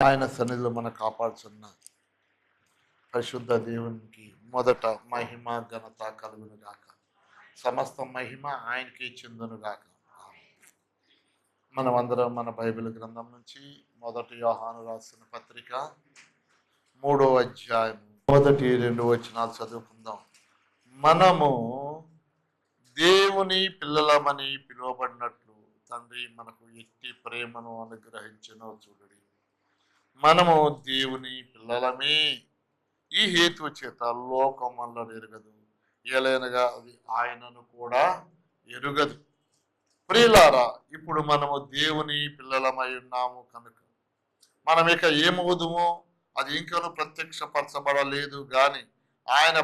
ఆయన సన్నిధిలో మన కాపాడుచున్న పరిశుద్ధ దేవునికి మొదట మహిమ ఘనత కలుగును గాక. సమస్త మహిమ ఆయనకి చెందును గాక. మనమందరం మన బైబిల్ గ్రంథం నుంచి మొదటి యోహాను రాసిన పత్రిక 3వ అధ్యాయం మొదటి 2 వచనాలు చదువుకుందాం. మనము దేవుని పిల్లలమని పిలువబడినట్లు తండ్రి మనకు ఎట్టి ప్రేమను అనుగ్రహించెనో చూడండి. మనము దేవుని పిల్లలమే, ఈ హేతు చేత లోకం వల్ల ఎరుగదు, ఏలైనగా అది ఆయనను కూడా ఎరుగదు. ప్రియులారా, ఇప్పుడు మనము దేవుని పిల్లలమై ఉన్నాము కనుక మనం ఇక ఏమవుదుమో అది ఇంకను ప్రత్యక్షపరచబడలేదు, కానీ ఆయన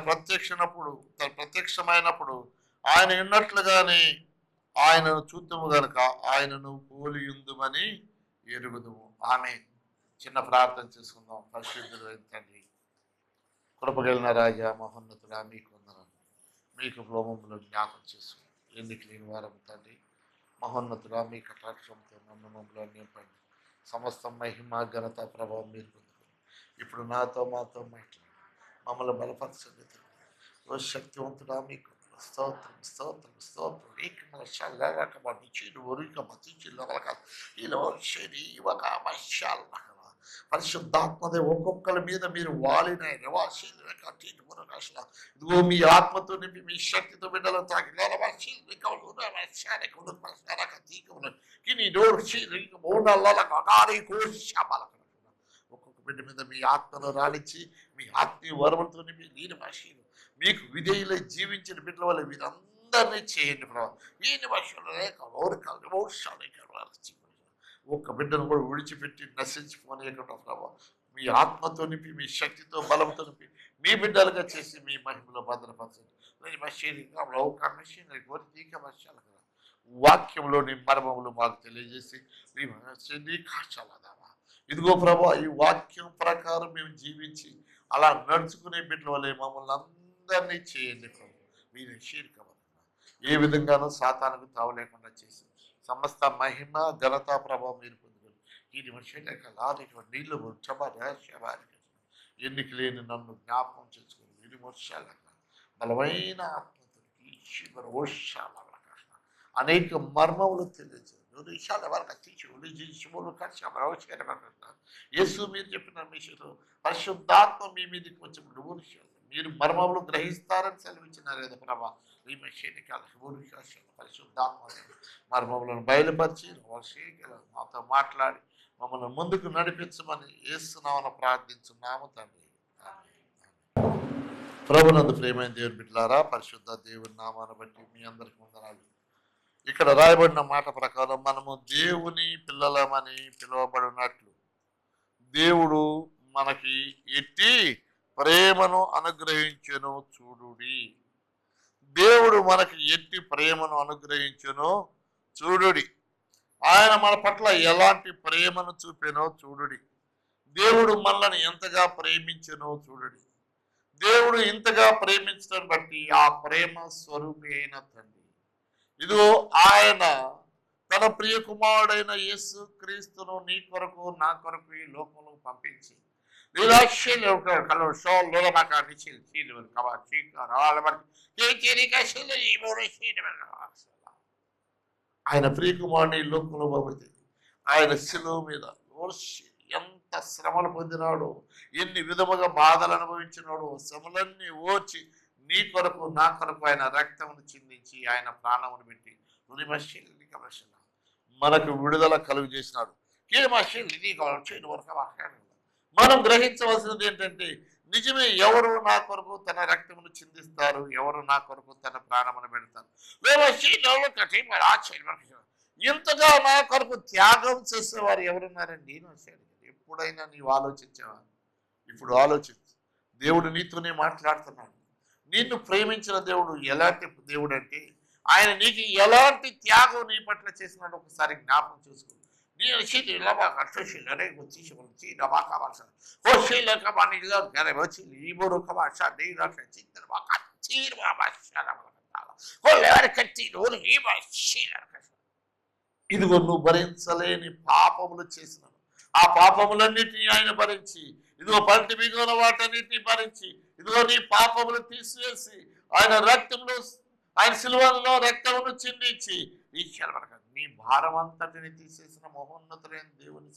ప్రత్యక్షమైనప్పుడు ఆయన ఉన్నట్లుగానే ఆయనను చూద్దుము గనుక ఆయనను పోలియుందుమని ఎరుగుదుము. ఆమె చిన్న ప్రార్థన చేసుకుందాం. పరిశుద్ధుడు తండ్రి, కృపగలిగిన రాజా, మహోన్నతుడా, మీకు వందనాలు. మీకు ప్రోమములో జ్ఞాపం చేసుకుని ఎందుకు లేని వారం తండ్రి, మహోన్నతుడా, మీ కటాక్షంతో నమ్మకంలో నింపండి. సమస్త మహిమ ఘనత ప్రభావం మీరు పొందుకోండి. ఇప్పుడు నాతో మాతో మాట్లాడి మమ్మల్ని బలపరచండి. ఓ శక్తివంతుడా, మీకు స్తోత్రం స్తోత్రం స్తోత్రం. పరిశుద్ధాత్మదే ఒక్కొక్కరి మీద మీరు వాలిన ఇదిగో మీ ఆత్మతో నింపి మీ శక్తితో బిడ్డలను తాకి ఒక్కొక్క బిడ్డ మీద మీ ఆత్మను రాలించి మీ ఆత్మీయ వరములతో నింపి నేను భాషలు మీకు విధేయులై జీవించిన బిడ్డల వల్ల వీరందరినీ చేయండి ప్రభావ. ఈయన భాషలో ఒక్క బిడ్డను కూడా విడిచిపెట్టి నశించిపోనేకుండా ప్రభావ, మీ ఆత్మతో నింపి మీ శక్తితో బలంతో నింపి మీ బిడ్డలుగా చేసి మీ మహిమలో భద్రపరచండి. వాక్యంలోని మర్మములు మాకు తెలియజేసి మీ కాచాలదామా. ఇదిగో ప్రభా, ఈ వాక్యం ప్రకారం మేము జీవించి అలా నడుచుకునే బిడ్డల వల్ల మమ్మల్ని అందరినీ చేయండి ప్రభు. మీరు ఏ విధంగానూ సాతానుకు తావు లేకుండా చేసి సమస్త మహిమ ఘనత ప్రభావం మీరు పొందుకోండి. ఈ మనుషుల నీళ్లు ఎన్నిక లేని నన్ను జ్ఞాపకం చేసుకోండి. వీరి వర్షాల బలమైన ఆత్మతో అనేక మర్మములు తెలియజేయండి. యేసు మీరు చెప్పిన విషయంలో పరిశుద్ధాత్మ మీ మీదకి వచ్చినప్పుడు మీరు మర్మములు గ్రహిస్తారని సెలవిచ్చినారు కదా ప్రభా. పరిశుద్ధాత్మ మర్మములను బయలుపరిచి మాతో మాట్లాడి మమ్మల్ని ముందుకు నడిపించమని యేసునామమున ప్రార్థించున్నాము తండ్రి. ప్రభునందు ప్రియమైన దేవుని బిడ్డలారా, పరిశుద్ధ దేవుని నామాన్ని బట్టి మీ అందరికి వందనాలు. ఇక్కడ రాయబడిన మాట ప్రకారం మనము దేవుని పిల్లలమని పిలువబడినట్లు దేవుడు మనకి ఎట్టి ప్రేమను అనుగ్రహించెను చూడుడి. దేవుడు మనకి ఎట్టి ప్రేమను అనుగ్రహించెను చూడుడి. ఆయన మన పట్ల ఎలాంటి ప్రేమను చూపెనో చూడుడి. దేవుడు మనల్ని ఎంతగా ప్రేమించెనో చూడుడి. దేవుడు ఇంతగా ప్రేమించడం బట్టి ఆ ప్రేమ స్వరూపి అయిన తండ్రి ఇదిగో ఆయన తన ప్రియ కుమారుడైన యేసు క్రీస్తును నీ కొరకు నా కొరకు ఈ లోకంలో పంపించి ఆయన ప్రియ కుమారుని ఈ లోకంలో పంపితే ఆయన శిలువ మీద ఎంత శ్రమలు పొందినాడు, ఎన్ని విధముగా బాధలు అనుభవించినాడు, శ్రమలన్నీ ఓర్చి నీ కొరకు నా కొరకు ఆయన రక్తమును చిందించి ఆయన ప్రాణమును పెట్టి మనకు విడుదల కలుగు చేసినాడు. మనం గ్రహించవలసినది ఏంటంటే, నిజమే, ఎవరు నా కొరకు తన రక్తమును చిందిస్తారు, ఎవరు నా కొరకు తన ప్రాణమును పెడతారు. ఇంతగా నా కొరకు త్యాగం చేసేవారు ఎవరున్నారండి? ఎప్పుడైనా నీవు ఆలోచించావా? ఇప్పుడు ఆలోచించు. దేవుడు నీతోనే మాట్లాడుతున్నాడు. నిన్ను ప్రేమించిన దేవుడు ఎలాంటి దేవుడు అంటే, ఆయన నీకు ఎలాంటి త్యాగం నీ పట్ల చేసినాడు ఒకసారి జ్ఞాపకం చేసుకో. ఇదిగో నువ్వు భరించలేని పాపములు చేసినాడు, ఆ పాపములన్నిటినీ ఆయన భరించి, ఇదిగో పంటి మిగిలిన వాటన్నిటిని భరించి, ఇదిగో నీ పాపములు తీసివేసి ఆయన రక్తంలో, ఆయన సిలువలో రక్తమును చిందించి ఈ నీ భారం అంతటిని తీసేసిన మహోన్నతులైన దేవుని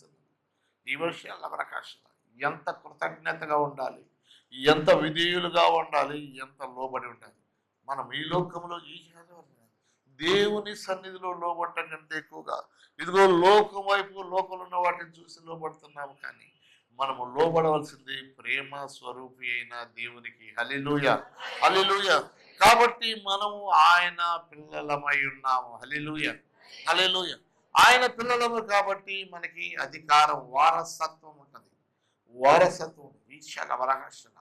ఈ విషయాల ప్రకాశం ఎంత కృతజ్ఞతగా ఉండాలి, ఎంత విధేయులుగా ఉండాలి, ఎంత లోబడి ఉండాలి. మనం ఈ లోకంలో ఈ దేవుని సన్నిధిలో లోబడటం కంటే ఎక్కువగా ఇదిగో లోకం వైపు లోకంలో ఉన్న వాటిని చూసి లోబడుతున్నాము. కానీ మనము లోబడవలసింది ప్రేమ స్వరూపి అయిన దేవునికి. హల్లెలూయా, హల్లెలూయా. కాబట్టి మనము ఆయన పిల్లలమై ఉన్నాము. హల్లెలూయా, హల్లెలూయా. ఆయన పిల్లలము కాబట్టి మనకి అధికారం, వారసత్వం ఉంటుంది. వారసత్వం ఈశాల వరహర్షణ.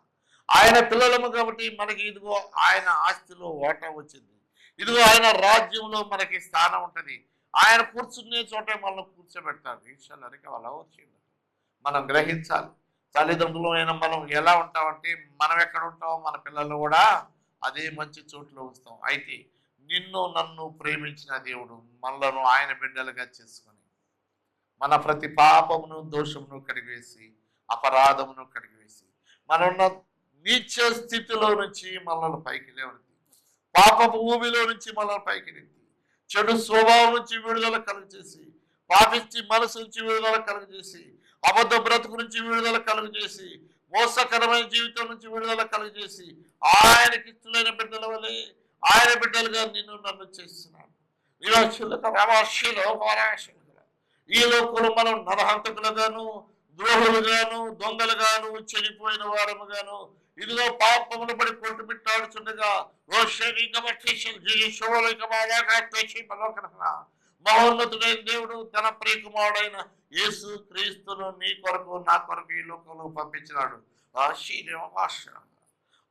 ఆయన పిల్లలము కాబట్టి మనకి ఇదిగో ఆయన ఆస్తిలో వాటా వచ్చింది. ఇదిగో ఆయన రాజ్యంలో మనకి స్థానం ఉంటుంది. ఆయన కూర్చునే చోటే మనల్ని కూర్చోబెడతాడు. ఈశాలరికి అలా వచ్చింది. మనం గ్రహించాలి. తల్లిదండ్రులు అయినా మనం ఎలా ఉంటామంటే మనం ఎక్కడ ఉంటామో మన పిల్లలు కూడా అదే మంచి చోట్లో వస్తాం. అయితే నిన్ను నన్ను ప్రేమించిన దేవుడు మనలను ఆయన బిడ్డలుగా చేసుకొని మన ప్రతి పాపమును దోషమును కడిగివేసి అపరాధమును కడిగివేసి మనన్న నీచ స్థితిలో నుంచి మనల్ని పైకి లేవనెత్తి, పాపపు ఊబిలో నుంచి మనల్ని పైకి నెత్తి, చెడు స్వభావం నుంచి విడుదల కలుగజేసి, పాపిష్టి మనసు నుంచి విడుదల కలుగజేసి, అబద్ధ బ్రతుకు నుంచి విడుదల కలుగజేసి, మోసకరమైన జీవితం నుంచి విడుదల కలుగజేసి ఆయనకి ఇష్టమైన బిడ్డల వలె ఆయన బిడ్డలుగా నిన్ను నన్ను చేస్తున్నాడు. ఈ లోకంలో మనం నరహంతకులుగాను, ద్రోహులుగాను, దొంగలుగాను, చెడిపోయిన వారముగాను, ఇదిగో పాపములు పడి కొట్టుమిట్టాడుచుండగా మహోన్నతుడైన దేవుడు తన ప్రియకుమారుడైన యేసు క్రీస్తును నీ కొరకు నా కొరకు ఈ లోకంలో పంపించినాడు.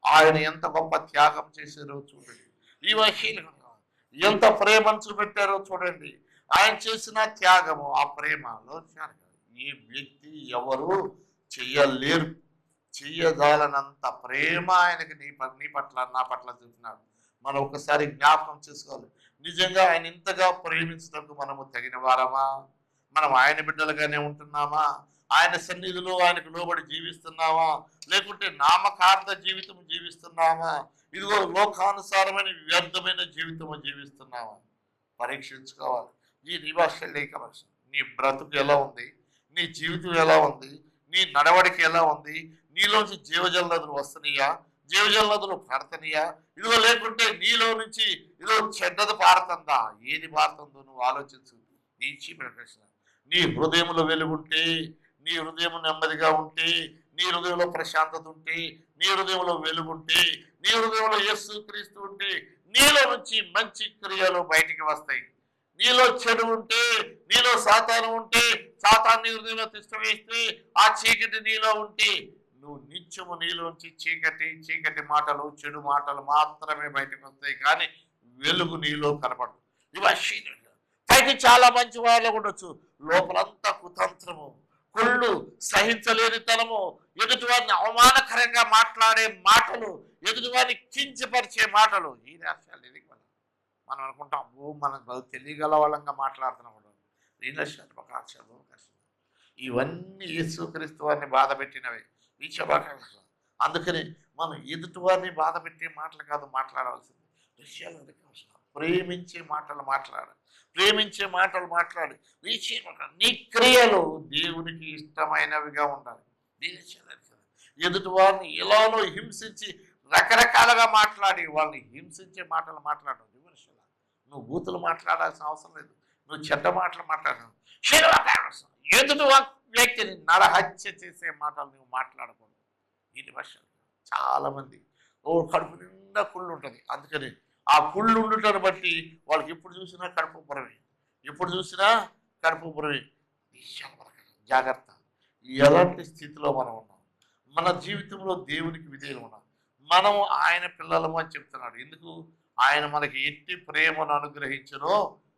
ఆయన ఎంత గొప్ప త్యాగం చేశారో చూడండి. ఈ వశీలంగా ఎంత ప్రేమను చూపెట్టారో చూడండి. ఆయన చేసిన త్యాగము, ఆ ప్రేమలో ఈ వ్యక్తి ఎవరు చెయ్యలేరు. చెయ్యజాలనంత ప్రేమ ఆయనకి నీ పట్ల నా పట్ల చూపినాడు. మనం ఒకసారి జ్ఞాపకం చేసుకోవాలి. నిజంగా ఆయన ఇంతగా ప్రేమించడానికి మనము తగిన వారమా? మనం ఆయన బిడ్డలుగానే ఉంటున్నామా? ఆయన సన్నిధిలో ఆయనకు లోబడి జీవిస్తున్నామా? లేకుంటే నామకార్థ జీవితం జీవిస్తున్నామా? ఇదిగో లోకానుసారమైన వ్యర్థమైన జీవితము జీవిస్తున్నామా? పరీక్షించుకోవాలి. ఈ నివాస లేఖ నీ బ్రతుకు ఎలా ఉంది? నీ జీవితం ఎలా ఉంది? నీ నడవడిక ఎలా ఉంది? నీలోంచి జీవజల నదులు వస్తున్నాయా? జీవజల నదులు పారుతున్నాయా? ఇదిగో లేకుంటే నీలో నుంచి ఇదిగో చెడ్డది పారుతుందా? ఏది పారుతుందో నువ్వు ఆలోచించు. ప్రశ్న. నీ హృదయంలో వెలుగుంటే, నీ హృదయం నెమ్మదిగా ఉంటే, నీ హృదయంలో ప్రశాంతత ఉంటే, నీ హృదయంలో వెలుగుంటే, నీ హృదయంలో యేసు క్రీస్తు ఉంటే నీలో నుంచి మంచి క్రియలు బయటికి వస్తాయి. నీలో చెడు ఉంటే, నీలో సాతాను ఉంటే, సాతాన్ని హృదయంలో తిష్టవేస్తే, ఆ చీకటి నీలో ఉంటే నువ్వు నిత్యము నీలోంచి చీకటి మాటలు, చెడు మాటలు మాత్రమే బయటకు వస్తాయి. కానీ వెలుగు నీలో కనపడదు. ఇవన్నీ పైకి చాలా మంచి వాళ్ళు ఉండొచ్చు, లోపలంతా కుతంత్రము, కుళ్ళు, సహించలేని తనము, ఎదుటి వారిని అవమానకరంగా మాట్లాడే మాటలు, ఎదుటి వారిని కించపరిచే మాటలు. ఈ రాష్ట్రాలు ఇది మనం అనుకుంటాం, మనం తెలియగల వాళ్ళంగా మాట్లాడుతున్నాం. ఇవన్నీ యేసుక్రీస్తు వారిని బాధ పెట్టినవి. ఈ శుభాకాంక్షలు. అందుకని మనం ఎదుటి వారిని బాధ పెట్టే మాటలు కాదు మాట్లాడాల్సింది. విషయాలు ప్రేమించే మాటలు మాట్లాడాలి. ప్రేమించే మాటలు మాట్లాడి నీ క్రియలు దేవునికి ఇష్టమైనవిగా ఉండాలి. ఎదుటి వారిని ఎలానో హింసించి రకరకాలుగా మాట్లాడి వాళ్ళని హింసించే మాటలు మాట్లాడడం విమర్శలు. నువ్వు బూతులు మాట్లాడాల్సిన అవసరం లేదు. నువ్వు చెడ్డ మాటలు మాట్లాడడం. ఎదుటి వ్యక్తిని నరహత్య చేసే మాటలు నువ్వు మాట్లాడకూడదు. ఇది వర్షాలు చాలామంది కడుపు నిండా కుళ్ళు ఉంటుంది. అందుకని ఆ కుళ్ళు ఉండటాన్ని బట్టి వాళ్ళకి ఎప్పుడు చూసినా కడుపు పురమే, ఎప్పుడు చూసినా కడుపు పురమే. జాగ్రత్త. ఎలాంటి స్థితిలో మనం ఉన్నాం? మన జీవితంలో దేవునికి విధేయులు ఉన్నాం. మనము ఆయన పిల్లలము అని చెప్తున్నాడు. ఎందుకు? ఆయన మనకి ఎట్టి ప్రేమను అనుగ్రహించనో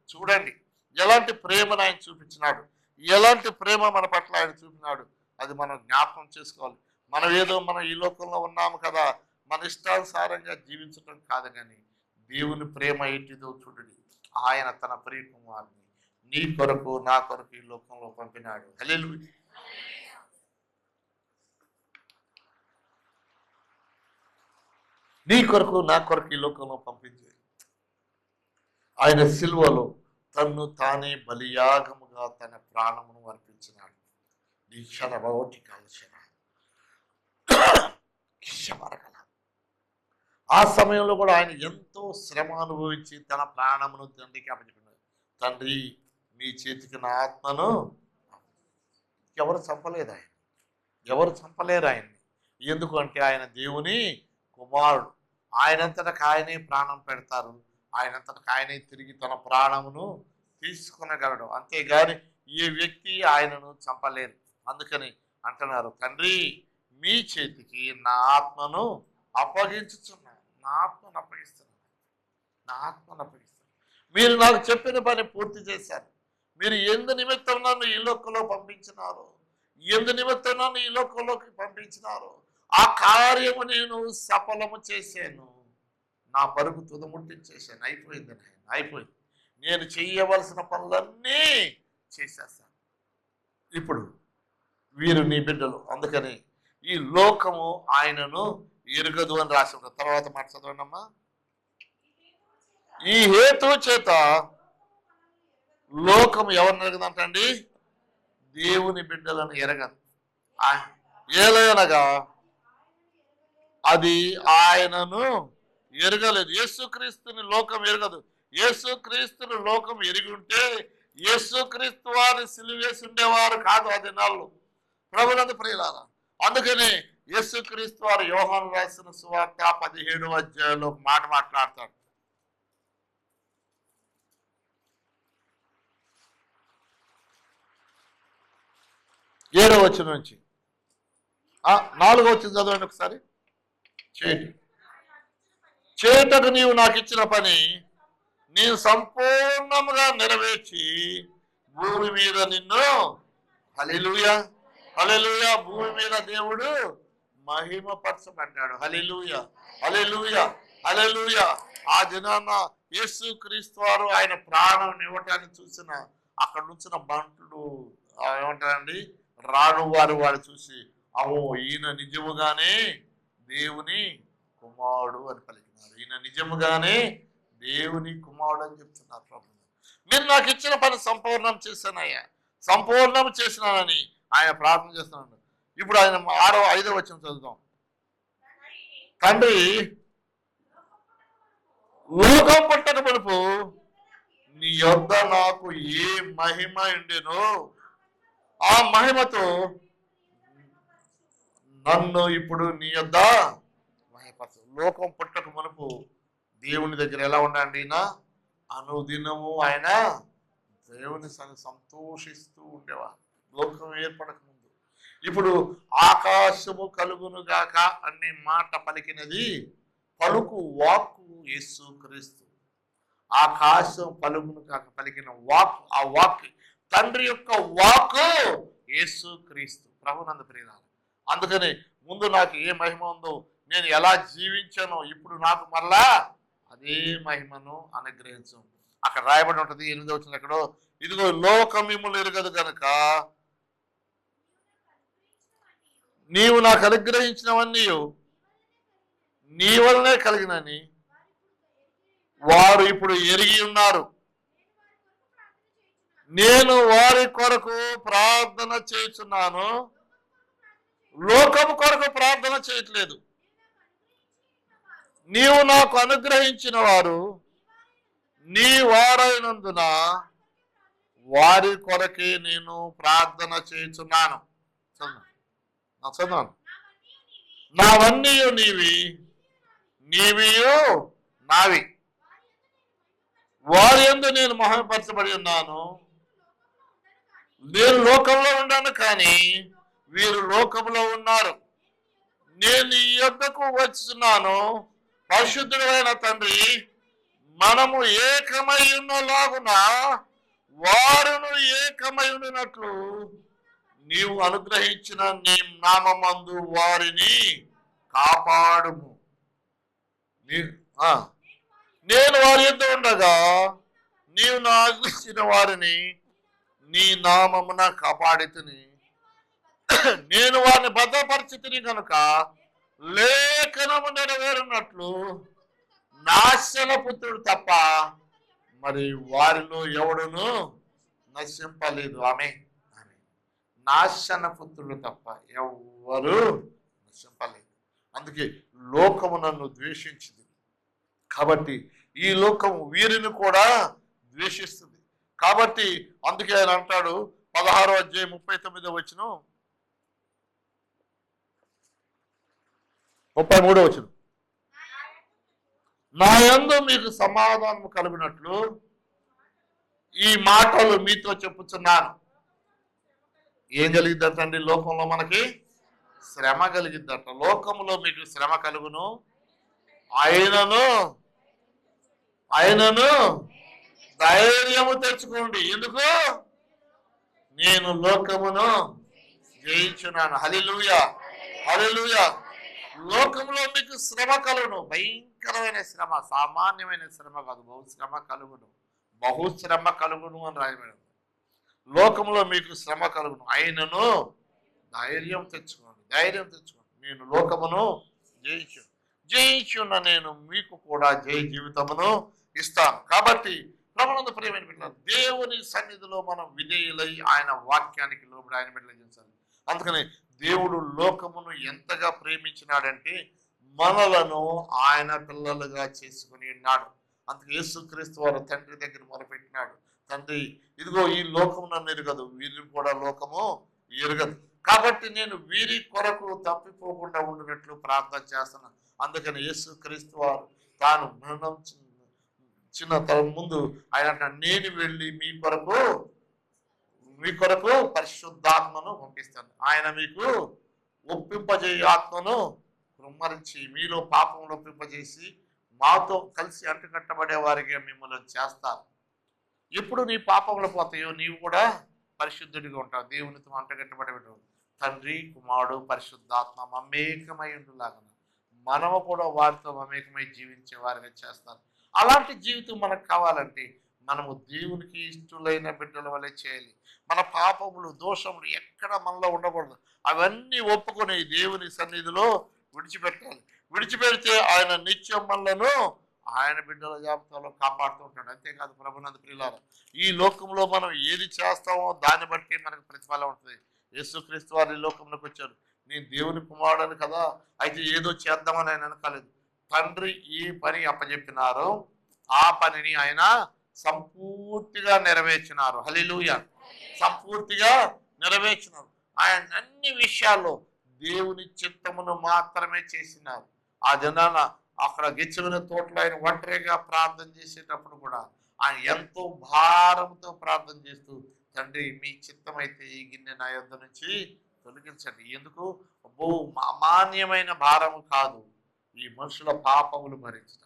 చూడండి. ఎలాంటి ప్రేమను ఆయన చూపించినాడు, ఎలాంటి ప్రేమ మన పట్ల ఆయన చూపినాడు, అది మనం జ్ఞాపకం చేసుకోవాలి. మనం ఈ లోకంలో ఉన్నాము కదా, మన ఇష్టానుసారంగా జీవించడం కాదు, కానీ దేవుని ప్రేమ ఏంటిదో చూడండి. ఆయన తన ప్రియ కుమారుని నీ కొరకు నా కొరకు ఈ లోకంలో పంపినాడు. హల్లెలూయా. నీ కొరకు నా కొరకు ఈ లోకంలో పంపించే ఆయన సిలువలో తన్ను తానే బలియాగముగా తన ప్రాణమును అర్పించినాడు. నీ క్షణమోటి కాల్చిన క్షమరగల ఆ సమయంలో కూడా ఆయన ఎంతో శ్రమ అనుభవించి తన ప్రాణమును తండ్రికి అప్పచెప్పినాడు. తండ్రి నీ చేతికి నా ఆత్మను ఎవరు చంపలేదు ఆయన, ఎవరు చంపలేరు ఆయన్ని. ఎందుకంటే ఆయన దేవుని కుమారుడు. ఆయనంతటకు ఆయనే ప్రాణం పెడతారు, ఆయనంతటకు ఆయనే తిరిగి తన ప్రాణమును తీసుకునగలడు. అంతేగాని ఏ వ్యక్తి ఆయనను చంపలేరు. అందుకని అంటున్నారు, తండ్రి మీ చేతికి నా ఆత్మను అప్పగించుచున్నాను, నా ఆత్మను అప్పగిస్తున్నాను, నా ఆత్మను అప్పగిస్తున్నాను. మీరు నాకు చెప్పిన పని పూర్తి చేశారు. మీరు ఎందు నిమిత్తం నన్ను ఈ లోకంలో పంపించినారు, ఎందు నిమిత్తం నన్ను ఈ లోకంలోకి పంపించినారు, ఆ కార్యము నేను సఫలము చేశాను. నా పరుగు తుదముట్టించేసాను. అయిపోయింది నాయన, అయిపోయింది. నేను చేయవలసిన పనులన్నీ చేసేస్తాను. ఇప్పుడు వీరు నీ బిడ్డలు. అందుకని ఈ లోకము ఆయనను ఎరుగదు అని రాసి ఉంటారు. తర్వాత మాట చదవండి అమ్మా. ఈ హేతు చేత లోకం ఎవరిని ఎరగదంటండి? దేవుని బిడ్డలను ఎరగదు. ఏలనగా అది ఆయనను ఎరగలేదు. యేసుక్రీస్తుని లోకం ఎరగదు. యేసుక్రీస్తుని లోకం ఎరిగి ఉంటే యేసుక్రీస్తు వారిని సిలువేసి ఉండేవారు కాదు ఆ దినాల్లో. ప్రభునందు ప్రియులారా, అందుకని యేసుక్రీస్తు వారు యోహాను రాసిన సువార్త 17వ అధ్యాయంలో మాట మాట్లాడతాడు. 7వ వచనం నుంచి 4వ వచనం చదవండి ఒకసారి. చేయుటకు నీవు నాకు ఇచ్చిన పని నేను సంపూర్ణముగా నెరవేర్చి భూమి మీద నిన్ను హల్లెలూయా హల్లెలూయా భూమి మీద దేవుడు మహిమపరచబడ్డాడు. హల్లెలూయా హల్లెలూయా హల్లెలూయా. ఆ దినాన యేసుక్రీస్తు వారు ఆయన ప్రాణం ఇవ్వటాన్ని చూసిన అక్కడ నుంచిన బంటుడు ఏమంటారండి, రాను వారు చూసి అవో ఈయన నిజముగానే దేవుని కుమారుడు అని పలికినారు. ఈయన నిజముగానే దేవుని కుమారుడు అని చెప్తున్నారు. ప్రభు, మీరు నాకు ఇచ్చిన పని సంపూర్ణం చేశానయ్యా, సంపూర్ణం చేసినానని ఆయన ప్రార్థన చేస్తున్నాడు. ఇప్పుడు ఆయన 5వ వచనం చదువుతాం. తండ్రి లోకం పుట్టక మునుపు నీ యొద్ద నాకు ఏ మహిమ ఉండేనో ఆ మహిమతో నన్ను ఇప్పుడు నీ యొద్ద మహిమపరచు. లోకం పుట్టక మునుపు దేవుని దగ్గర ఎలా ఉండండి? అనుదినము ఆయన దేవుని సంతోషిస్తూ ఉండేవారు. లోకం ఏర్పడక ముందు. ఇప్పుడు ఆకాశము కలుగును గాక అనే మాట పలికినది పలుకు వాక్కు యేసుక్రీస్తు. ఆకాశం పలుకును కాక పలికిన వాక్, ఆ వాక్ తండ్రి యొక్క వాక్కు యేసుక్రీస్తు. ప్రభునందు ప్రియులారా, అందుకని ముందు నాకు ఏ మహిమ ఉందో, నేను ఎలా జీవించానో ఇప్పుడు నాకు మళ్ళా అదే మహిమను అనుగ్రహించు. అక్కడ రాయబడి ఉంటుంది 8వ వచనం ఎక్కడో, ఇదిగో లోకం మిమ్ములు ఎరగదు కనుక నీవు నాకు అనుగ్రహించినవన్నీ నీ వలనే కలిగినని వారు ఇప్పుడు ఎరిగి ఉన్నారు. నేను వారి కొరకు ప్రార్థన చేస్తున్నాను, లోకము కొరకు ప్రార్థన చేయట్లేదు. నీవు నాకు అనుగ్రహించిన వారు నీ వారైనందున వారి కొరకే నేను ప్రార్థన చేస్తున్నాను. చదువు. నావన్నీ నీవి, నీవియు నావి, వారి యందు నేను మహిమపరచబడి ఉన్నాను. నేను లోకంలో ఉన్నాను కానీ వీరు లోకంలో ఉన్నారు. నేను ఈ యొద్దకు వచ్చున్నాను. పరిశుద్ధుడైన తండ్రి, మనము ఏకమై ఉన్నలాగున వారును ఏకమై ఉన్నట్లు నీవు అనుగ్రహించిన నీ నామమందు వారిని కాపాడుము. నేను వారి యొద్ద ఉండగా నీవు నాకు ఇచ్చిన వారిని నీ నామమున కాపాడితిని. నేను వారిని భద్రపరిచితిని కనుక లేఖనము నెరవేరున్నట్లు నాశన పుత్రుడు తప్ప మరి వారిలో ఎవడును నశింపలేదు. ఆమె నాశన పుత్రుడు తప్ప ఎవరు నశింపలేదు. అందుకే లోకము నన్ను ద్వేషించింది కాబట్టి ఈ లోకము వీరిని కూడా ద్వేషిస్తుంది కాబట్టి అందుకే ఆయన అంటాడు 16వ అధ్యాయం 39వ వచనం 33వ వచనం, నా యందు మీకు సమాధానం కలిగినట్లు ఈ మాటలు మీతో చెప్పుచున్నాను. ఏం కలిగిద్దంటండి? లోకంలో మనకి శ్రమ కలిగిద్దట. లోకంలో మీకు శ్రమ కలుగును, ఆయనను ధైర్యము తెచ్చుకోండి. ఎందుకు? నేను లోకమును జయించున్నాను. హల్లెలూయా, హల్లెలూయా. లోకంలో మీకు శ్రమ కలుగును, భయంకరమైన శ్రమ, సామాన్యమైన శ్రమ కాదు, బహుశ్రమ కలుగును అని రాయబడింది. లోకంలో మీకు శ్రమ కలుగును, ఆయనను ధైర్యం తెచ్చుకోండి. నేను లోకమును జయించున్న నేను మీకు కూడా జయ జీవితమును ఇస్తాను. కాబట్టి ప్రభునందు ప్రియమైన బిడ్డలారా, దేవుని సన్నిధిలో మనం విధేయులై ఆయన వాక్యానికి లోబడి ఆయన బిడ్డలు చేశారు. అందుకని దేవుడు లోకమును ఎంతగా ప్రేమించినాడంటే మనలను ఆయన పిల్లలుగా చేసుకుని ఉన్నాడు. అందుకే యేసుక్రీస్తు వారు తండ్రి దగ్గర మొరపెట్టినాడు, తండ్రి ఇదిగో ఈ లోకము నన్ను ఎరగదు, వీరిని కూడా లోకము ఎరగదు, కాబట్టి నేను వీరి కొరకు తప్పిపోకుండా ఉండినట్లు ప్రార్థన చేస్తున్నాను. అందుకని యేసుక్రీస్తు వారు తాను మరణం చిన్న తన ముందు ఆయన నేను వెళ్ళి మీ కొరకు పరిశుద్ధాత్మను పంపిస్తాను. ఆయన మీకు ఒప్పింపజేయ ఆత్మను కుమ్మరించి మీలో పాపంలో ఒప్పింపజేసి మాతో కలిసి అంటుకట్టబడే వారికి మిమ్మల్ని చేస్తారు. ఎప్పుడు నీ పాపంలో పోతాయో నీవు కూడా పరిశుద్ధుడిగా ఉంటావు, దేవునితో అంటగట్టబడి ఉంటావు. తండ్రి కుమారుడు పరిశుద్ధాత్మ మమేకమై ఉండులాగా మనము కూడా వారితో మమేకమై జీవించే వారిగా చేస్తారు. అలాంటి జీవితం మనకు కావాలంటే మనము దేవునికి ఇష్టలైన బిడ్డల వల్లే చేయాలి. మన పాపములు దోషములు ఎక్కడ మనలో ఉండకూడదు, అవన్నీ ఒప్పుకొని దేవుని సన్నిధిలో విడిచిపెట్టాలి. విడిచిపెడితే ఆయన నిత్యం మనలను ఆయన బిడ్డల జాబితాలో కాపాడుతూ ఉంటాడు. అంతేకాదు ప్రభునందు ప్రియులారా, ఈ లోకంలో మనం ఏది చేస్తామో దాన్ని బట్టి మనకు ప్రతిఫలం ఉంటుంది. యేసుక్రీస్తు వారు ఈ లోకంలోకి వచ్చారు, నేను దేవుని కుమారుడని కదా, అయితే ఏదో చేద్దామని ఆయన అనకాలేదు. తండ్రి ఈ పని అప్పచెప్పినారు, ఆ పనిని ఆయన సంపూర్తిగా నెరవేర్చినారు. హల్లెలూయా, సంపూర్తిగా నెరవేర్చినారు. ఆయన అన్ని విషయాల్లో దేవుని చిత్తమును మాత్రమే చేసినారు. ఆ జనాన అక్కడ గెచ్చవిన తోటలో ఆయన ఒంటరిగా ప్రార్థన చేసేటప్పుడు కూడా ఆయన ఎంతో భారంతో ప్రార్థన చేస్తూ, తండ్రి మీ చిత్తమైతే ఈ గిన్నె నా యొద్ద నుంచి తొలగించండి. ఎందుకు? అమాన్యమైన భారము కాదు, ఈ మనుషుల పాపములు భరించడం.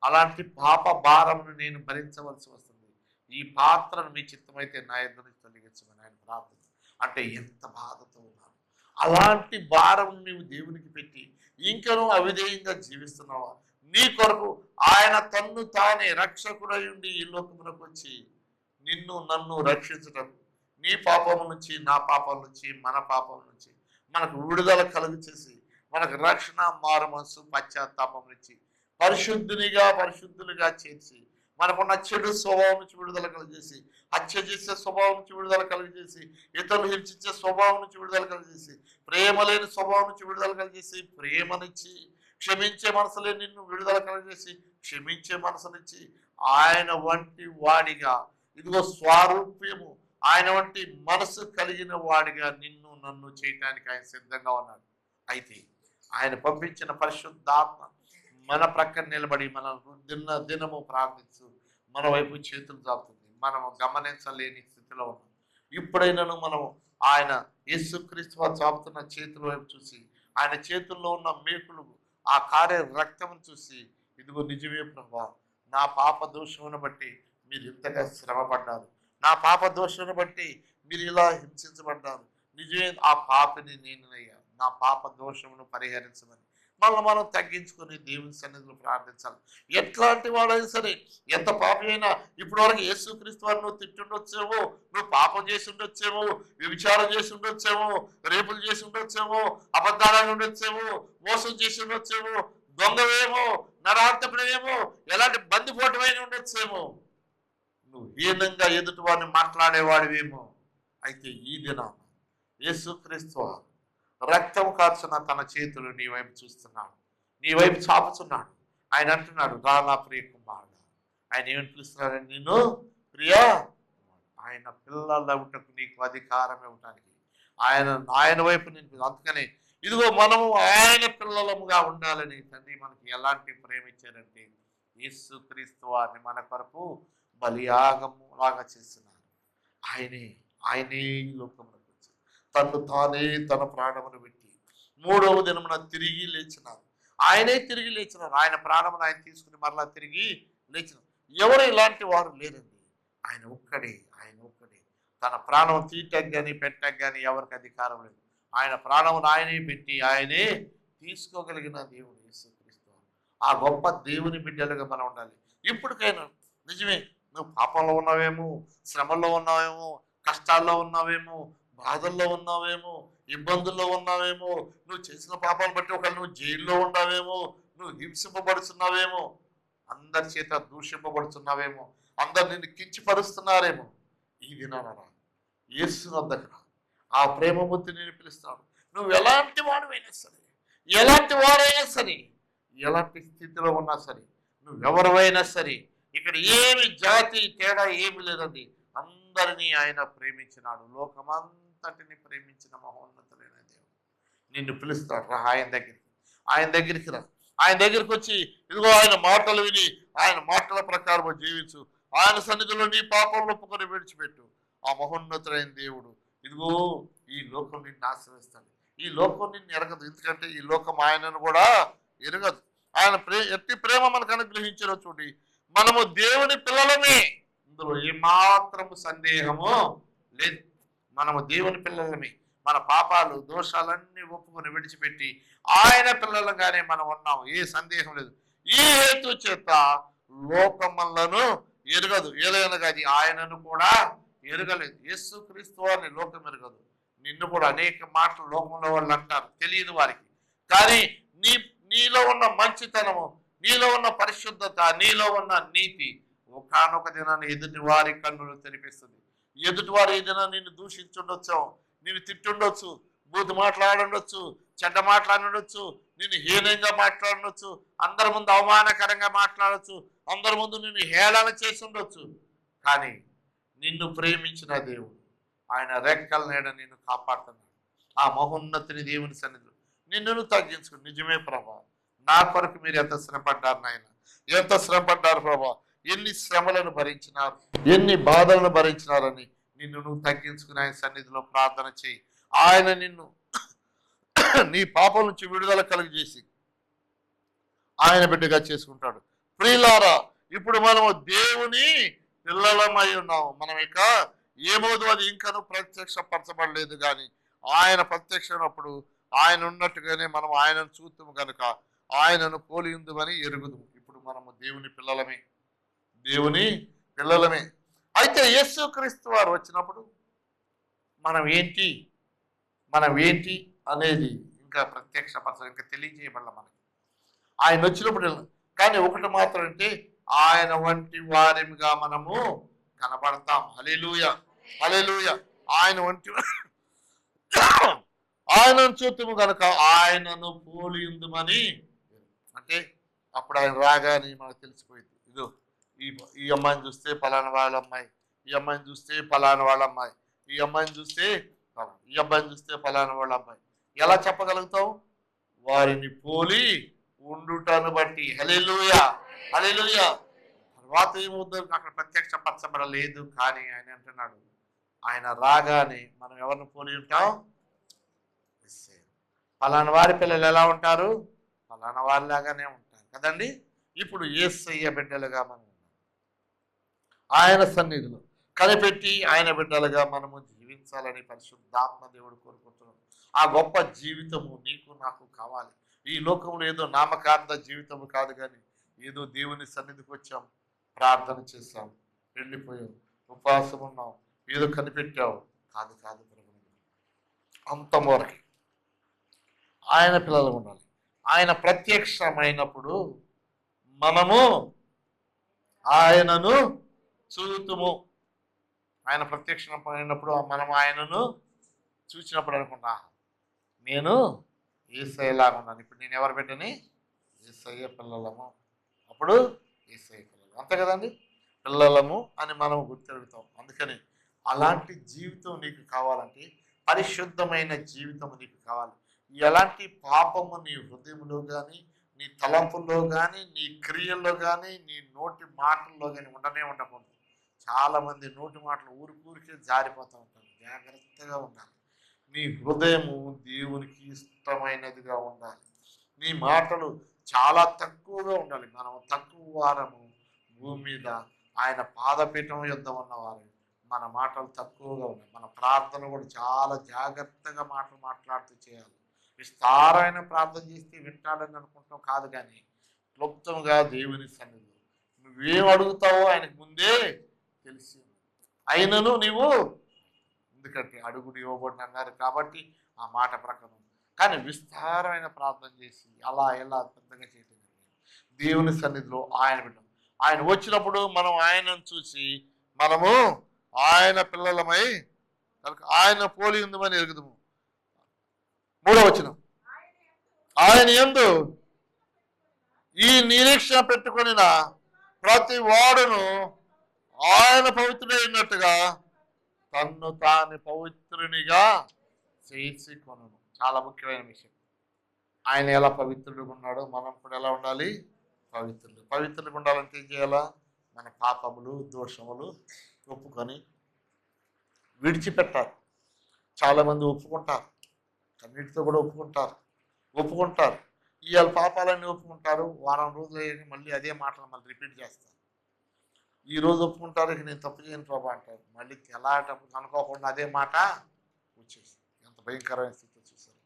అలాంటి పాప భారమును నేను భరించవలసి వస్తుంది, ఈ పాత్రను మీ చిత్తమైతే నా యొద్ద నుంచి తొలగించమని ఆయన ప్రార్థన. అంటే ఎంత బాధతో ఉన్నారు. అలాంటి భారం నీవు దేవునికి పెట్టి ఇంకనూ అవిధేయంగా జీవిస్తున్నావా? నీ కొరకు ఆయన తన్ను తానే రక్షకుడై ఉండి ఈ లోకమునకు వచ్చి నిన్ను నన్ను రక్షించటం, నీ పాపం నుంచి నా పాపం నుంచి మన పాపం నుంచి మనకు విడుదల కలుగు చేసి మనకు రక్షణ మారు మనసు పశ్చాత్తాపం నుంచి పరిశుద్ధులుగా చేసి మనకున్న చెడు స్వభావం నుంచి విడుదల కలుగజేసి, హత్య చేసే స్వభావం నుంచి విడుదల కలుగజేసి, ఇతరులు హింసించే స్వభావం నుంచి విడుదల కలుగజేసి, ప్రేమ లేని స్వభావం నుంచి విడుదల కలుగజేసి, ప్రేమనిచ్చి క్షమించే మనసులే నిన్ను విడుదల కలుగజేసి క్షమించే మనసునిచ్చి ఆయన వంటి వాడిగా, ఇదిగో స్వారూప్యము ఆయన వంటి మనసు కలిగిన వాడిగా నిన్ను నన్ను చేయటానికి ఆయన సిద్ధంగా ఉన్నాడు. అయితే ఆయన పంపించిన పరిశుద్ధాత్మ మన ప్రక్కన నిలబడి మన దినము ప్రార్థిస్తూ మన వైపు చేతులు చాపుతుంది. మనము గమనించలేని స్థితిలో ఉన్నాం. ఇప్పుడైనాను మనము ఆయన యేసుక్రీస్తు వారు చాపుతున్న చేతుల వైపు చూసి, ఆయన చేతుల్లో ఉన్న మేకులు ఆ కారే రక్తమును చూసి, ఇదిగో నిజమే ప్రభువా, నా పాప దోషమును బట్టి మీరు ఇంతగా శ్రమపడ్డారు, నా పాప దోషమును బట్టి మీరు ఇలా హింసించబడ్డారు, నిజమే ఆ పాపిని నేనయ్యా, నా పాప దోషమును పరిహరించమని మనల్ని మనం తగ్గించుకొని దేవుని సన్నిధిలో ప్రార్థించాలి. ఎట్లాంటి వాడైనా సరే, ఎంత పాపి అయినా, ఇప్పటి వరకు యేసుక్రీస్తు వారిని నువ్వు తిట్టుండొచ్చేమో, నువ్వు పాపం చేసి ఉండొచ్చేమో, వ్యభిచారం చేసి ఉండొచ్చేమో, రేపులు చేసి ఉండొచ్చేమో, అబద్ధాలు ఉండొచ్చేమో, మోసం చేసి ఉండొచ్చేమో, దొంగవేమో, నరహంతకుడేమో, ఎలాంటి బందిపోటువైన ఉండొచ్చేమో, నువ్వు హీనంగా ఎదుటి వారిని మాట్లాడేవాడివేమో. అయితే ఈ దినం యేసుక్రీస్తు వారు రక్తం కార్చిన తన చేతులు నీ వైపు చూస్తున్నాడు, నీ వైపు చాపుతున్నాడు. ఆయన అంటున్నాడు, రా నా ప్రియ కుమారుడు. ఆయన ఏమని పిలుస్తున్నాడు? నేను ప్రియా. ఆయన పిల్లలు అవ్వటకు నీకు అధికారం ఇవ్వటానికి ఆయన వైపు నేను. అందుకని ఇదిగో మనము ఆయన పిల్లలముగా ఉండాలని తండ్రి మనకి ఎలాంటి ప్రేమ ఇచ్చారంటే, యేసుక్రీస్తు వారిని మన కొరకు బలియాగము లాగా చేస్తున్నారు. ఆయనే ఈ లోకంలోకి వచ్చారు, తను తానే తన ప్రాణమును పెట్టి 3వ దినమున తిరిగి లేచినారు. ఆయనే తిరిగి లేచినారు. ఆయన ప్రాణమును ఆయన తీసుకుని మరలా తిరిగి లేచినారు. ఎవరు ఇలాంటి వారు లేరండి. ఆయన ఒక్కడే. తన ప్రాణం తీయటం కానీ పెట్టక కానీ ఎవరికి అధికారం లేదు. ఆయన ప్రాణమును ఆయనే పెట్టి ఆయనే తీసుకోగలిగిన దేవుడు యేసుక్రీస్తు. ఆ గొప్ప దేవుని బిడ్డలుగా మనం ఉండాలి. ఇప్పటికైనా నిజమే, నువ్వు పాపంలో ఉన్నావేమో, శ్రమల్లో ఉన్నావేమో, కష్టాల్లో ఉన్నావేమో, బాధల్లో ఉన్నావేమో, ఇబ్బందుల్లో ఉన్నావేమో, నువ్వు చేసిన పాపాలను బట్టి ఒకవేళ నువ్వు జైల్లో ఉన్నావేమో, నువ్వు హింసింపబడుతున్నావేమో, అందరి చేత దూషింపబడుతున్నావేమో, అందరు నిన్ను కించిపరుస్తున్నారేమో, ఈ దినాన యేసు వద్దకు రా. ఆ ప్రేమ బుద్ధి నేను పిలుస్తాను. నువ్వు ఎలాంటి వాడివైనా సరే, ఎలాంటి వారైనా సరే, ఎలాంటి స్థితిలో ఉన్నా సరే, నువ్వెవరివైనా సరే, ఇక్కడ ఏమి జాతి తేడా ఏమి లేదండి. అందరినీ ఆయన ప్రేమించినాడు. లోకమంతటిని ప్రేమించిన మహోన్నతులైన దేవుడు నిన్ను పిలుస్తాడు. రా ఆయన దగ్గరికి రా. ఆయన దగ్గరికి వచ్చి ఇదిగో ఆయన మాటలు విని ఆయన మాటల ప్రకారం జీవించు. ఆయన సన్నిధిలో నీ పాపంలో ఒప్పుకొని విడిచిపెట్టు. ఆ మహోన్నతులైన దేవుడు ఇదిగో ఈ లోకం నిన్ను ఆశ్రయిస్తాడు. ఈ లోకం నిన్ను ఎరగదు, ఎందుకంటే ఈ లోకం ఆయనను కూడా ఎరగదు. ఆయన ఎట్టి ప్రేమ మనకు అనుగ్రహించిన చూడి మనము దేవుని పిల్లలమే, ఇందులో ఏమాత్రము సందేహము లేదు. మనము దేవుని పిల్లలమే. మన పాపాలు దోషాలన్నీ ఒప్పుకొని విడిచిపెట్టి ఆయన పిల్లలుగానే మనం ఉన్నాము, ఏ సందేహం లేదు. ఈ హేతు చేత లోకములను ఎరగదు, ఏదైనా అది ఆయనను కూడా ఎరగలేదు. యేసుక్రీస్తు వారిని లోకం ఎరగదు. నిన్ను కూడా అనేక మాటలు లోకంలో వాళ్ళు అంటారు, తెలియదు వారికి. కానీ నీలో ఉన్న మంచితనము, నీలో ఉన్న పరిశుద్ధత, నీలో ఉన్న నీతి ఒకనొక దినాన్ని ఎదుటి వారి కన్నులు తెరిపిస్తుంది. ఎదుటి వారు ఈ దినాన్ని నిన్ను దూషించుండొచ్చు, నిన్ను తిట్టుండొచ్చు, బూతు మాట్లాడుండొచ్చు, చెడ్డ మాట్లాడుండొచ్చు, నిన్ను హీనంగా మాట్లాడవచ్చు, అందరి ముందు అవమానకరంగా మాట్లాడవచ్చు, అందరి ముందు నిన్ను హేళన చేసి ఉండొచ్చు. కానీ నిన్ను ప్రేమించిన దేవుడు ఆయన రెక్కల నీడ నిన్ను కాపాడుతున్నాడు. ఆ మహోన్నతిని దేవుని సన్నిధిలో నిన్ను తగ్గించుకుని, నిజమే ప్రభా, నా కొరకు మీరు ఎంత శ్రమపడ్డారు నాయన, ఎంత శ్రమపడ్డారు ప్రభా, ఎన్ని శ్రమలను భరించినారు, ఎన్ని బాధలను భరించినారని నిన్ను నువ్వు తగ్గించుకుని ఆయన సన్నిధిలో ప్రార్థన చేయి. ఆయన నిన్ను నీ పాపం నుంచి విడుదల కలుగజేసి ఆయన బిడ్డగా చేసుకుంటాడు. ప్రియులారా, ఇప్పుడు మనము దేవుని పిల్లలమై ఉన్నాము. మనం ఇక ఏమోదు అది ఇంకను ప్రత్యక్షపరచబడలేదు, కానీ ఆయన ప్రత్యక్షమైనప్పుడు ఆయన ఉన్నట్టుగానే మనం ఆయనను చూస్తాము కనుక ఆయనను పోలిందుమని ఎరుగుదు. ఇప్పుడు మనము దేవుని పిల్లలమే. అయితే యేసుక్రీస్తు వారు వచ్చినప్పుడు మనం ఏంటి అనేది ఇంకా ప్రత్యక్షపరచ ఇంకా తెలియజేయబడాల మనకి. ఆయన వచ్చినప్పుడు కానీ ఒకటి మాత్రం అంటే ఆయన వంటి వారిగా మనము కనబడతాం. హల్లెలూయా, హల్లెలూయా. ఆయన వంటి ఆయనను చూద్దాము కనుక ఆయనను పోలిందుమని, అంటే అప్పుడు ఆయన రాగానే మనకు తెలిసిపోయింది. ఇదో ఈ అమ్మాయిని చూస్తే పలానా వాళ్ళ అమ్మాయి, ఈ అమ్మాయిని చూస్తే పలానా వాళ్ళ అమ్మాయి, ఈ అమ్మాయిని చూస్తే ఈ అబ్బాయిని చూస్తే పలానా వాళ్ళ అమ్మాయి. ఎలా చెప్పగలుగుతావు? వారిని పోలి ఉండుటను బట్టి. హల్లెలూయా, హల్లెలూయా. తర్వాత ఏమవుతుంది? అక్కడ ప్రత్యక్షపరచబడలేదు, కానీ ఆయన అంటున్నాడు ఆయన రాగానే మనం ఎవరిని పోలి ఉంటాం? పలానా వారి పిల్లలు ఎలా ఉంటారు? పలానా వారిలాగానే ఉంటారు కదండి. ఇప్పుడు యేసయ్య బిడ్డలుగా మనం ఆయన సన్నిధిలో కనిపెట్టి ఆయన బిడ్డలుగా మనము జీవించాలని పరిశుద్ధాత్మ దేవుడు కోరుకుంటున్నాం. ఆ గొప్ప జీవితము నీకు నాకు కావాలి. ఈ లోకంలో ఏదో నామకార్థ జీవితం కాదు, కానీ ఏదో దేవుని సన్నిధికి వచ్చాం, ప్రార్థన చేశాం, వెళ్ళిపోయాం, ఉపవాసం ఉన్నాం, ఏదో కనిపెట్టావు. కాదు కాదు ప్రభు, అంతవరకు ఆయన పిల్లలు ఉండాలి. ఆయన ప్రత్యక్షమైనప్పుడు మనము ఆయనను చూతుము. ఆయన ప్రత్యక్షమైనప్పుడు మనం ఆయనను చూసినప్పుడు అనుకున్నా, నేను యేసయ్యలాగా ఉన్నాను. ఇప్పుడు నేను ఎవరు బిడ్డని? యేసయ్య పిల్లలము. అప్పుడు యేసయ్య పిల్లలు, అంతే కదండి, పిల్లలము అని మనం గుర్తెరుగుతాం. అందుకని అలాంటి జీవితం నీకు కావాలంటే పరిశుద్ధమైన జీవితం నీకు కావాలి. ఎలాంటి పాపము నీ హృదయంలో కానీ, నీ తలంపుల్లో కానీ, నీ క్రియల్లో కానీ, నీ నోటి మాటల్లో కానీ ఉండకూడదు. చాలామంది నోటి మాటలు ఊరికే జారిపోతూ ఉంటారు. జాగ్రత్తగా ఉండాలి. నీ హృదయము దేవునికి ఇష్టమైనదిగా ఉండాలి. నీ మాటలు చాలా తక్కువగా ఉండాలి. మనం తక్కువ వారము భూమి మీద, ఆయన పాదపీఠం యొద్ద ఉన్నవారు. మన మాటలు తక్కువగా ఉన్నాయి. మన ప్రార్థన కూడా చాలా జాగ్రత్తగా మాట్లాడుతూ చేయాలి. విస్తారమైన ప్రార్థన చేస్తే వింటాడని అనుకుంటాం కాదు, కానీ క్లుప్తంగా దేవుని సన్నిధిలో నువ్వేం అడుగుతావో ఆయనకు ముందే తెలిసి, అయినను నీవు, ఎందుకంటే అడుగుడు ఇవ్వబడిన అన్నారు కాబట్టి ఆ మాట ప్రకారం. కానీ విస్తారమైన ప్రార్థన చేసి అలా ఎలా పెద్దగా చేయటం దేవుని సన్నిధిలో ఆయన బిడ్డ. ఆయన వచ్చినప్పుడు మనం ఆయనను చూసి మనము ఆయన పిల్లలమై ఆయన పోలి ఉందమని ఎరుగుదము. 3వ వచనం, ఆయన యందు ఈ నిరీక్షణ పెట్టుకొనిన ప్రతి వాడును ఆయన పవిత్రుడైనట్టుగా తన్ను తాను పవిత్రునిగా చేసుకొనును. చాలా ముఖ్యమైన విషయం. ఆయన ఎలా పవిత్రుడిగా ఉన్నాడో మనం కూడా ఎలా ఉండాలి? పవిత్రులుగా ఉండాలంటే ఏం చేయాలా? మన పాపములు, దోషములు ఒప్పుకొని విడిచిపెట్టాలి. చాలామంది ఒప్పుకుంటారు, కన్నిటితో కూడా ఒప్పుకుంటారు. ఇవాళ పాపాలన్నీ ఒప్పుకుంటారు, వారం రోజులు అయ్యాక మళ్ళీ అదే మాటలు మళ్ళీ రిపీట్ చేస్తారు. ఈ రోజు ఒప్పుకుంటారు, ఇక నేను తప్పు చేయను ప్రభా అంటారు, మళ్ళీ తెల్లారేటప్పుడు అనుకోకుండా అదే మాట వచ్చేసి. ఎంత భయంకరమైన స్థితి చూసారు.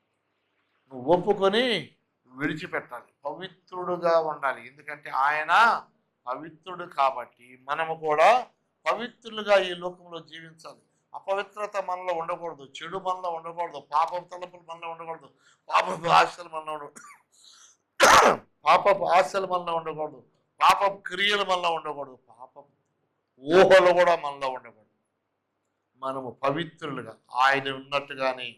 నువ్వు ఒప్పుకొని విడిచిపెట్టాలి, పవిత్రుడుగా ఉండాలి. ఎందుకంటే ఆయన పవిత్రుడు కాబట్టి మనము కూడా పవిత్రులుగా ఈ లోకంలో జీవించాలి. అపవిత్రత మనలో ఉండకూడదు, చెడు మనలో ఉండకూడదు, పాపపు తలపులు మనలో ఉండకూడదు, పాపపు ఆశలు మనలో ఉండకూడదు, పాపపు క్రియలు మనలో ఉండకూడదు, పాపపు ఊహలు కూడా మనలో ఉండకూడదు. మనము పవిత్రులుగా ఆయన ఉన్నట్టుగానే,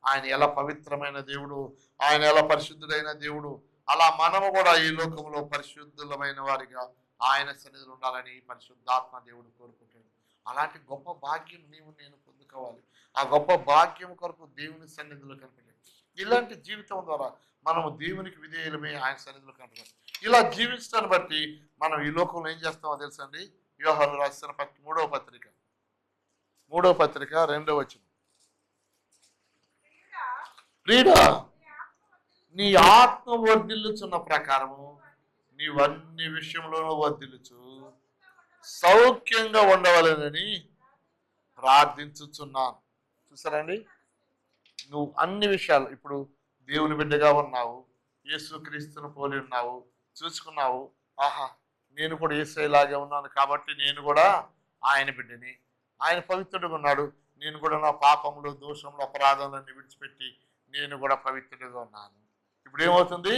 ఆయన ఎలా పవిత్రమైన దేవుడు, ఆయన ఎలా పరిశుద్ధుడైన దేవుడు, అలా మనము కూడా ఈ లోకంలో పరిశుద్ధులమైన వారిగా ఆయన సన్నిధిలో ఉండాలని పరిశుద్ధాత్మ దేవుడు కోరుకుంటాడు. అలాంటి గొప్ప భాగ్యం నేను పొందుకోవాలి. ఆ గొప్ప భాగ్యం కొరకు దేవుని సన్నిధిలో కనిపెట్టాలి. ఇలాంటి జీవితం ద్వారా మనము దేవునికి విధేయులమే, ఆయన సన్నిధిలో కనిపెట్టాలి. ఇలా జీవించడాన్ని బట్టి మనం ఈ లోకంలో ఏం చేస్తామో తెలుసండి. యోహాను రాసిన 3వ పత్రిక 2వ వచనం, ప్రియుడా నీ ఆత్మ వర్ధిల్లుచున్న ప్రకారము నీవన్ని విషయంలోనూ వర్ధిల్లుచు సౌఖ్యంగా ఉండవాలని ప్రార్థించుచున్నాను. చూసారండి, నువ్వు అన్ని విషయాలు, ఇప్పుడు దేవుని బిడ్డగా ఉన్నావు, యేసుక్రీస్తును పోలి ఉన్నావు, చూసుకున్నావు. ఆహా, నేను కూడా యేసయ్యలాగే ఉన్నాను కాబట్టి నేను కూడా ఆయన బిడ్డని, ఆయన పవిత్రుడిగా ఉన్నాడు, నేను కూడా నా పాపములు, దోషములు, అపరాధములన్నీ విడిచిపెట్టి నేను కూడా పవిత్రుడిగా ఉన్నాను. ఇప్పుడు ఏమవుతుంది?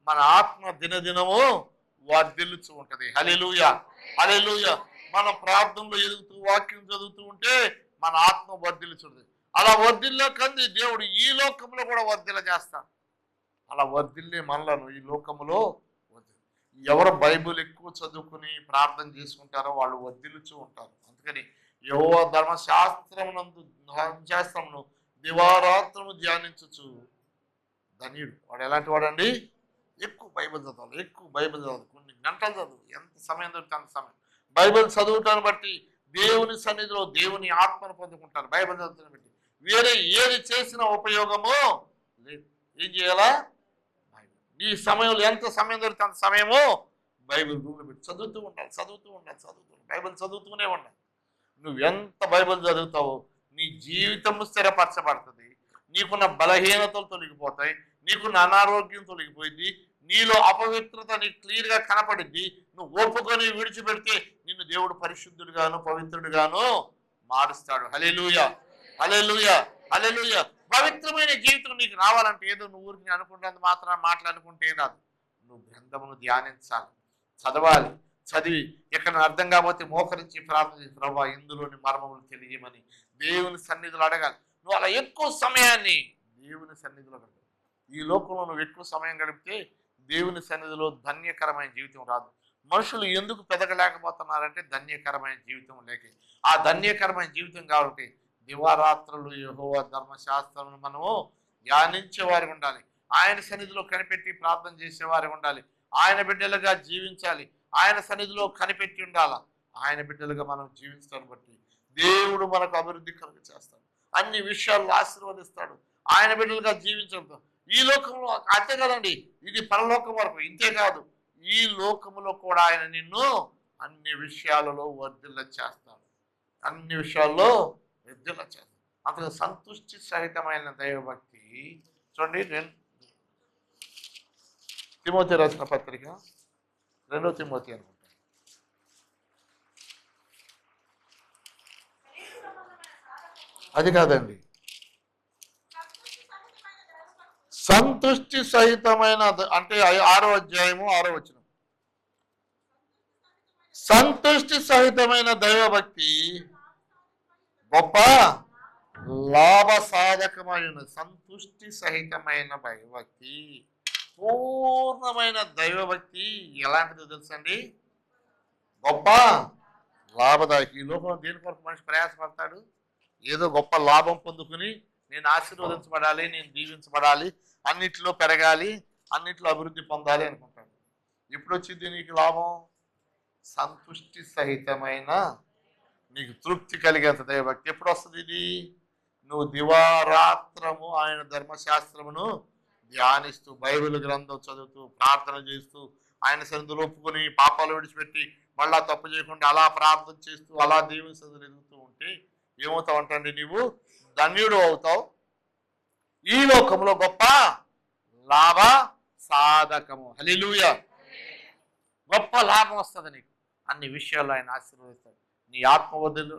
మన ఆత్మ దినదినము వర్ధిల్లుతూ ఉంటుంది. హల్లెలూయా, హల్లెలూయా. మనం ప్రార్థనలో ఎదుగుతూ వాక్యం చదువుతూ ఉంటే మన ఆత్మ వర్ధిల్లుతుంది. అలా వర్ధిల్ల కంది దేవుడు ఈ లోకంలో కూడా వర్ధిల్ల చేస్తాడు. అలా వర్ధిల్లే మనలను ఈ లోకంలో ఎవరు బైబిల్ ఎక్కువ చదువుకుని ప్రార్థన చేసుకుంటారో వాళ్ళు వర్ధిల్లుతూ ఉంటారు. అందుకని యెహోవా ధర్మశాస్త్రమును దివారాత్రము ధ్యానించచ్చు ధన్యుడు. వాడు ఎలాంటి వాడండి? ఎక్కువ బైబిల్ చదవాలి, కొన్ని గంటలు చదువు, ఎంత సమయం దొరికితే అంత సమయం. బైబిల్ చదువుటాన్ని బట్టి దేవుని సన్నిధిలో దేవుని ఆత్మను పొందుకుంటారు. బైబిల్ చదువుతాన్ని బట్టి వేరే ఏది చేసిన ఉపయోగమో లేదు. ఏం చేయాలా? నీ సమయంలో ఎంత సమయం దొరికితే అంత సమయము బైబిల్ రూమ్లో పెట్టి చదువుతూ ఉండాలి. బైబిల్ చదువుతూనే ఉండాలి. నువ్వు ఎంత బైబిల్ చదువుతావో నీ జీవితము స్థిరపరచబడుతుంది, నీకున్న బలహీనతలు తొలగిపోతాయి, నీకున్న అనారోగ్యం తొలగిపోయింది, నీలో అపవిత్రత నీకు క్లియర్గా కనపడింది. నువ్వు ఒప్పుకొని విడిచిపెడితే నిన్ను దేవుడు పరిశుద్ధుడుగాను పవిత్రుడుగాను మారుస్తాడు. హల్లెలూయా, హల్లెలూయా, హల్లెలూయా. పవిత్రమైన జీవితం నీకు రావాలంటే ఏదో నువ్వు ఊరికి అనుకుంటున్నది మాత్రం మాట్లాడుకుంటే రాదు. నువ్వు గ్రంథమును ధ్యానించాలి, చదవాలి. చదివి ఎక్కడ అర్థం కాకపోతే మోకరించి ప్రార్థన చేసి ప్రభా ఇందులోని మర్మములు తెలియమని దేవుని సన్నిధిలో అడగాలి. నువ్వు అలా ఎక్కువ సమయాన్ని దేవుని సన్నిధిలో గడపాలి. ఈ లోకంలో నువ్వు ఎక్కువ సమయం గడిపితే దేవుని సన్నిధిలో ధన్యకరమైన జీవితం రాదు. మనుషులు ఎందుకు పెదగలేకపోతున్నారంటే ధన్యకరమైన జీవితం లేక. ఆ ధన్యకరమైన జీవితం కాబట్టి దివారాత్రులు యెహోవా ధర్మశాస్త్రం మనము ధ్యానించేవారు ఉండాలి. ఆయన సన్నిధిలో కనిపెట్టి ప్రార్థన చేసేవారు ఉండాలి. ఆయన బిడ్డలుగా జీవించాలి. ఆయన సన్నిధిలో కనిపెట్టి ఉండాలా. ఆయన బిడ్డలుగా మనం జీవించడాన్ని బట్టి దేవుడు మనకు అభివృద్ధి కలుగ చేస్తాడు, అన్ని విషయాల్లో ఆశీర్వదిస్తాడు. ఆయన బిడ్డలుగా జీవించడం ఈ లోకంలో అంతే కదండి, ఇది పరలోకం వరకు. ఇంతే కాదు, ఈ లోకములో కూడా ఆయన నిన్ను అన్ని విషయాలలో వర్ధిల్ల చేస్తాడు, అన్ని విషయాల్లో వర్ధిల్ల చేస్తాడు. అంతగా సంతుష్టి సహితమైన దైవభక్తి. చూడండి, తిమోతి రాసిన పత్రిక 2 తిమోతి అనుకుంటాను. అది కాదండి, సంతుష్టి సహితమైన అంటే 6వ అధ్యాయము 6వ వచనం. సంతుష్టి సహితమైన దైవభక్తి గొప్ప లాభ సాధకమైన. సంతుష్టి సహితమైన దైవభక్తి, పూర్ణమైన దైవభక్తి ఎలాంటిదో తెలుసండి? గొప్ప లాభదాయక. ఈ లోకంలో దేని కొరకు మనిషి ప్రయాసపడతాడు? ఏదో గొప్ప లాభం పొందుకుని నేను ఆశీర్వదించబడాలి, నేను దీవించబడాలి, అన్నిట్లో పెరగాలి, అన్నిట్లో అభివృద్ధి పొందాలి అనుకుంటాడు. ఇప్పుడు వచ్చింది నీకు లాభం? సంతుష్టి సహితమైన నీకు తృప్తి కలిగేంత దైవభక్తి ఎప్పుడు వస్తుంది? ఇది నువ్వు దివారాత్రము ఆయన ధర్మశాస్త్రమును ధ్యానిస్తూ, బైబిల్ గ్రంథం చదువుతూ, ప్రార్థన చేస్తూ, ఆయన సన్నిధిలో ఒప్పుకొని పాపాలు విడిచిపెట్టి మళ్ళా తప్పు చేయకుండా అలా ప్రార్థన చేస్తూ అలా దేవుని సన్నిధిలో ఎదుగుతూ ఉంటే ఏమవుతావు అంటండి? నీవు ధన్యుడు అవుతావు. ఈ లోకంలో గొప్ప లాభ సాధకము. హల్లెలూయా. గొప్ప లాభం వస్తుంది నీకు. అన్ని విషయాల్లో ఆయన ఆశీర్వదిస్తాడు. నీ ఆత్మ వర్ధిల్లు,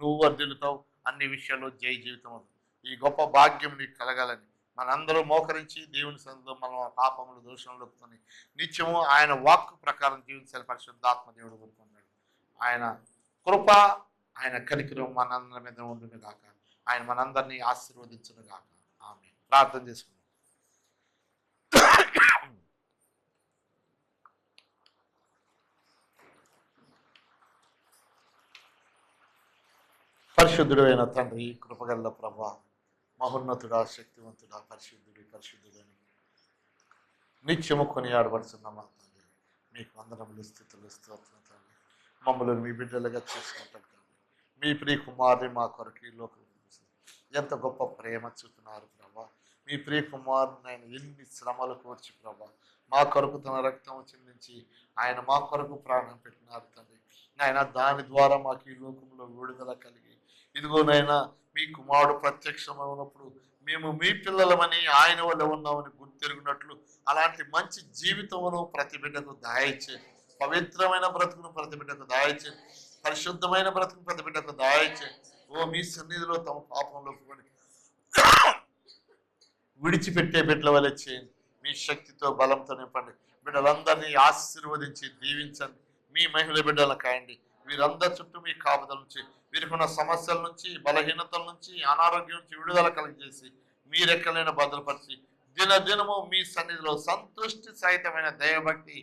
నువ్వు వర్ధిల్లుతావు. అన్ని విషయాల్లో జయ జీవితం అవుతుంది. ఈ గొప్ప భాగ్యం నీకు కలగాలని మనందరూ మోకరించి దేవుని సన్నిధిలో మనం పాపములు దోషంలో ఒప్పుకొని నిత్యము ఆయన వాక్కు ప్రకారం జీవించాలి. పరిశుద్ధాత్మ దేవుడు కోరుకున్నాడు. ఆయన కృప, ఆయన కనికరం మనందరి మీద ఉండును గాక. ఆయన మనందరినీ ఆశీర్వదించును గాక. ఆమేన్. ప్రార్థన చేసుకుందాం. పరిశుద్ధుడు అయిన తండ్రి, కృపగల్ల ప్రభా, మహోన్నతుడా, శక్తివంతుడా, పరిశుద్ధుడని నిత్యము కొనియాడబడుతున్న మా తండ్రి, మీకు వందనములు, స్తుతులు, స్తోత్రం తండ్రి. మమ్మల్ని మీ బిడ్డలుగా చేసుకుంటాం తండ్రి. మీ ప్రియ కుమారుని మా కొరకు ఈ లోకం ఎంత గొప్ప ప్రేమ చూపుతున్నారు ప్రభా. మీ ప్రియ కుమారుని ఆయన ఎన్ని శ్రమలు కోర్చి ప్రభా మా కొరకు తన రక్తం చిందించి ఆయన మా కొరకు ప్రాణం పెట్టినారు తండ్రి. ఆయన దాని ద్వారా మాకు ఈ లోకంలో విడుదల కలిగి ఇదిగోనైనా మీ కుమారుడు ప్రత్యక్షమైనప్పుడు మేము మీ పిల్లలమని ఆయన వల్ల ఉన్నామని గుర్తెరుగునట్లు అలాంటి మంచి జీవితమును ప్రతి బిడ్డకు దయచే, పవిత్రమైన బ్రతుకును ప్రతి బిడ్డకు దయచే, పరిశుద్ధమైన బ్రతుకును ప్రతి బిడ్డకు దయచే. ఓ మీ సన్నిధిలో తమ పాపంలో కొని విడిచిపెట్టే బిడ్డల వల్ల చేయండి. మీ శక్తితో బలంతో నింపండి. బిడ్డలందరినీ ఆశీర్వదించి దీవించండి. మీ మహిళ బిడ్డలను కాయండి. వీరందరి చుట్టూ మీ కాపుదల నుంచి, వీరికున్న సమస్యల నుంచి, బలహీనతల నుంచి, అనారోగ్యం నుంచి విడుదల కలిగజేసి మీ రెక్కలైన భద్రపరిచి దినదినము మీ సన్నిధిలో సంతుష్టి సహితమైన దైవభక్తి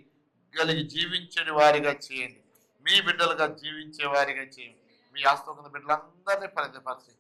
కలిగి జీవించే వారిగా చేయండి. మీ బిడ్డలుగా జీవించే వారిగా చేయండి. మీ ఆస్తో కింద బిడ్డలందరినీ పరిధిపరిచి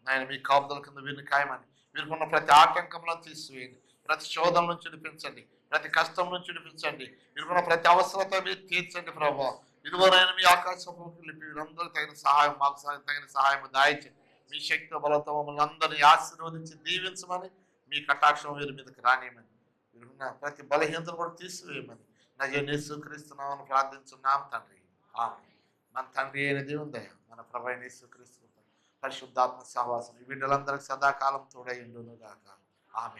ఆయన మీ కాపుదల కింద వీరిని ఖాయమని, వీరికున్న ప్రతి ఆటంకంలో తీసివేయండి. ప్రతి శోధన నుంచి విడిపించండి, ప్రతి కష్టం నుంచి విడిపించండి. వీరికున్న ప్రతి అవసరత మీరు తీర్చండి ప్రభావ. ఇదివరైనా మీ ఆకాశంలోకి వెళ్ళి వీరందరూ తగిన సహాయం, మాకు తగిన సహాయం దాయించండి. మీ శక్తి బలతో మమ్మల్ని అందరినీ ఆశీర్వదించి దీవించమని, మీ కటాక్షం వీరి మీదకి రానియమని, వీరున్న ప్రతి బలహీనతను కూడా తీసివేయమని నజరేయుడైన యేసుక్రీస్తునామమున ప్రార్థించున్నాం తండ్రి. ఆమేన్. మన తండ్రి అయిన దేవుని దయ, మన ప్రభు అయిన యేసుక్రీస్తు పరిశుద్ధాత్మ సహవాసం ఈ బిడ్డలందరికీ సదాకాలం తోడై ఉండును గాక. ఆమేన్.